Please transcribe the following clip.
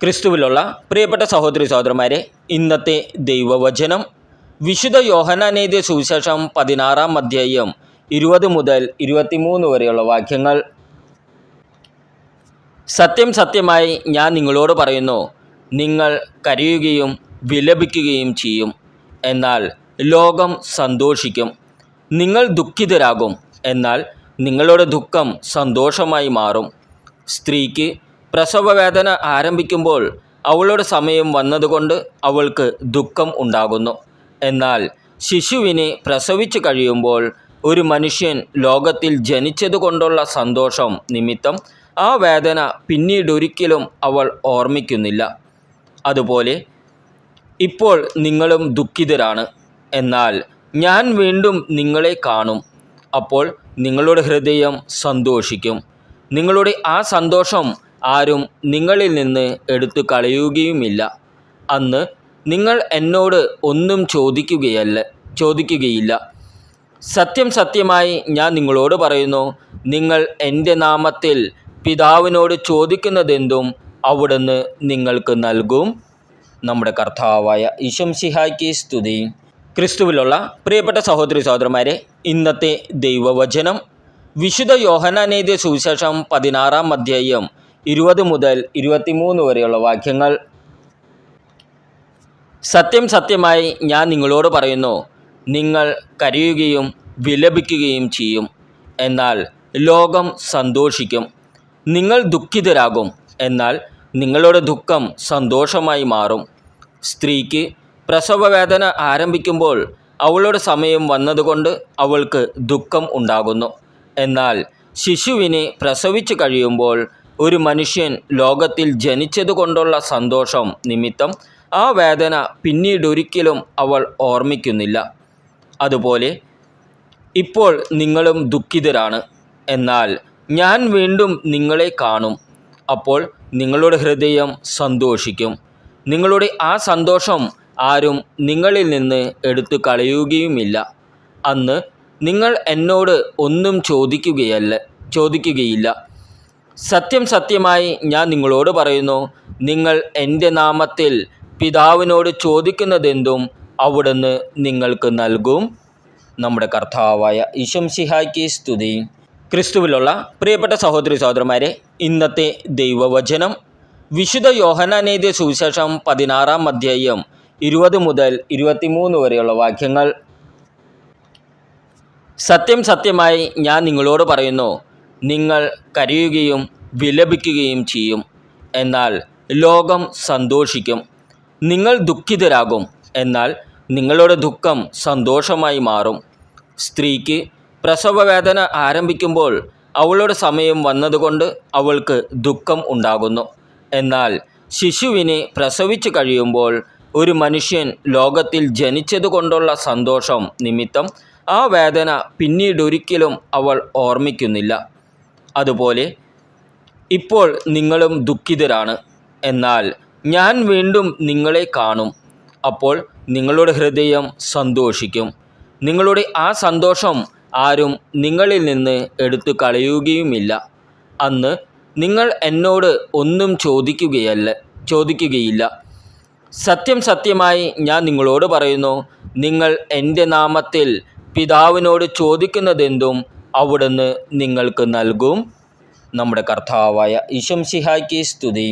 ക്രിസ്തുവിലുള്ള പ്രിയപ്പെട്ട സഹോദരി സഹോദരന്മാരെ, ഇന്നത്തെ ദൈവവചനം വിശുദ്ധ യോഹന്നാൻ എഴുതിയ സുവിശേഷം 16-ാം അധ്യായം 20 മുതൽ 23 വരെയുള്ള വാക്യങ്ങൾ. സത്യം സത്യമായി ഞാൻ നിങ്ങളോട് പറയുന്നു, നിങ്ങൾ കരയുകയും വിലപിക്കുകയും ചെയ്യും, എന്നാൽ ലോകം സന്തോഷിക്കും. നിങ്ങൾ ദുഃഖിതരാകും, എന്നാൽ നിങ്ങളുടെ ദുഃഖം സന്തോഷമായി മാറും. സ്ത്രീക്ക് പ്രസവവേദന ആരംഭിക്കുമ്പോൾ അവളുടെ സമയം വന്നതുകൊണ്ട് അവൾക്ക് ദുഃഖം ഉണ്ടാകുന്നു. എന്നാൽ ശിശുവിനെ പ്രസവിച്ചു കഴിയുമ്പോൾ ഒരു മനുഷ്യൻ ലോകത്തിൽ ജനിച്ചതുകൊണ്ടുള്ള സന്തോഷം നിമിത്തം ആ വേദന പിന്നീടൊരിക്കലും അവൾ ഓർമ്മിക്കുന്നില്ല. അതുപോലെ ഇപ്പോൾ നിങ്ങളും ദുഃഖിതരാണ്, എന്നാൽ ഞാൻ വീണ്ടും നിങ്ങളെ കാണും. അപ്പോൾ നിങ്ങളുടെ ഹൃദയം സന്തോഷിക്കും. നിങ്ങളുടെ ആ സന്തോഷം ആരും നിങ്ങളിൽ നിന്ന് എടുത്തു കളയുകയുമില്ല. അന്ന് നിങ്ങൾ എന്നോട് ഒന്നും ചോദിക്കുകയില്ല. സത്യം സത്യമായി ഞാൻ നിങ്ങളോട് പറയുന്നു, നിങ്ങൾ എൻ്റെ നാമത്തിൽ പിതാവിനോട് ചോദിക്കുന്നതെന്തും അവിടുന്ന് നിങ്ങൾക്ക് നൽകും. നമ്മുടെ കർത്താവായ ഈശോമിശിഹായ്ക്ക് സ്തുതി. ക്രിസ്തുവിലുള്ള പ്രിയപ്പെട്ട സഹോദരി സഹോദരന്മാരെ, ഇന്നത്തെ ദൈവവചനം വിശുദ്ധ യോഹന്നാൻ എഴുതിയ സുവിശേഷം 16-ാം അധ്യായം 20 മുതൽ 23 വരെയുള്ള വാക്യങ്ങൾ. സത്യം സത്യമായി ഞാൻ നിങ്ങളോട് പറയുന്നു, നിങ്ങൾ കരയുകയും വിലപിക്കുകയും ചെയ്യും, എന്നാൽ ലോകം സന്തോഷിക്കും. നിങ്ങൾ ദുഃഖിതരാകും, എന്നാൽ നിങ്ങളുടെ ദുഃഖം സന്തോഷമായി മാറും. സ്ത്രീക്ക് പ്രസവവേദന ആരംഭിക്കുമ്പോൾ അവളുടെ സമയം വന്നതുകൊണ്ട് അവൾക്ക് ദുഃഖം ഉണ്ടാകുന്നു. എന്നാൽ ശിശുവിനെ പ്രസവിച്ചു കഴിയുമ്പോൾ ഒരു മനുഷ്യൻ ലോകത്തിൽ ജനിച്ചതുകൊണ്ടുള്ള സന്തോഷം നിമിത്തം ആ വേദന പിന്നീടൊരിക്കലും അവൾ ഓർമ്മിക്കുന്നില്ല. അതുപോലെ ഇപ്പോൾ നിങ്ങളും ദുഃഖിതരാണ്, എന്നാൽ ഞാൻ വീണ്ടും നിങ്ങളെ കാണും. അപ്പോൾ നിങ്ങളുടെ ഹൃദയം സന്തോഷിക്കും. നിങ്ങളുടെ ആ സന്തോഷം ആരും നിങ്ങളിൽ നിന്ന് എടുത്തു കളയുകയുമില്ല. അന്ന് നിങ്ങൾ എന്നോട് ഒന്നും ചോദിക്കുകയില്ല. സത്യം സത്യമായി ഞാൻ നിങ്ങളോട് പറയുന്നു, നിങ്ങൾ എൻ്റെ നാമത്തിൽ പിതാവിനോട് ചോദിക്കുന്നതെന്തും അവിടുന്ന് നിങ്ങൾക്ക് നൽകും. നമ്മുടെ കർത്താവായ ഈശോമിശിഹായ്ക്ക് സ്തുതി. ക്രിസ്തുവിലുള്ള പ്രിയപ്പെട്ട സഹോദരി സഹോദരന്മാരെ, ഇന്നത്തെ ദൈവവചനം വിശുദ്ധ യോഹന്നാൻ എഴുതിയ സുവിശേഷം 16-ാം അധ്യായം 20 മുതൽ 23 വരെയുള്ള വാക്യങ്ങൾ. സത്യം സത്യമായി ഞാൻ നിങ്ങളോട് പറയുന്നു, നിങ്ങൾ കരയുകയും വിലപിക്കുകയും ചെയ്യും, എന്നാൽ ലോകം സന്തോഷിക്കും. നിങ്ങൾ ദുഃഖിതരാകും, എന്നാൽ നിങ്ങളുടെ ദുഃഖം സന്തോഷമായി മാറും. സ്ത്രീക്ക് പ്രസവവേദന ആരംഭിക്കുമ്പോൾ അവളുടെ സമയം വന്നതുകൊണ്ട് അവൾക്ക് ദുഃഖം ഉണ്ടാകുന്നു. എന്നാൽ ശിശുവിനെ പ്രസവിച്ചു കഴിയുമ്പോൾ ഒരു മനുഷ്യൻ ലോകത്തിൽ ജനിച്ചതുകൊണ്ടുള്ള സന്തോഷം നിമിത്തം ആ വേദന പിന്നീടൊരിക്കലും അവൾ ഓർമ്മിക്കുന്നില്ല. അതുപോലെ ഇപ്പോൾ നിങ്ങളും ദുഃഖിതരാണ്, എന്നാൽ ഞാൻ വീണ്ടും നിങ്ങളെ കാണും. അപ്പോൾ നിങ്ങളുടെ ഹൃദയം സന്തോഷിക്കും. നിങ്ങളുടെ ആ സന്തോഷം ആരും നിങ്ങളിൽ നിന്ന് എടുത്തു കളയുകയുമില്ല. അന്ന് നിങ്ങൾ എന്നോട് ഒന്നും ചോദിക്കുകയില്ല. സത്യം സത്യമായി ഞാൻ നിങ്ങളോട് പറയുന്നു, നിങ്ങൾ എൻ്റെ നാമത്തിൽ പിതാവിനോട് ചോദിക്കുന്നതെന്തും അവിടുന്ന് നിങ്ങൾക്ക് നൽകും. നമ്മുടെ കർത്താവായ ഈശോമിശിഹായ്ക്ക് സ്തുതി.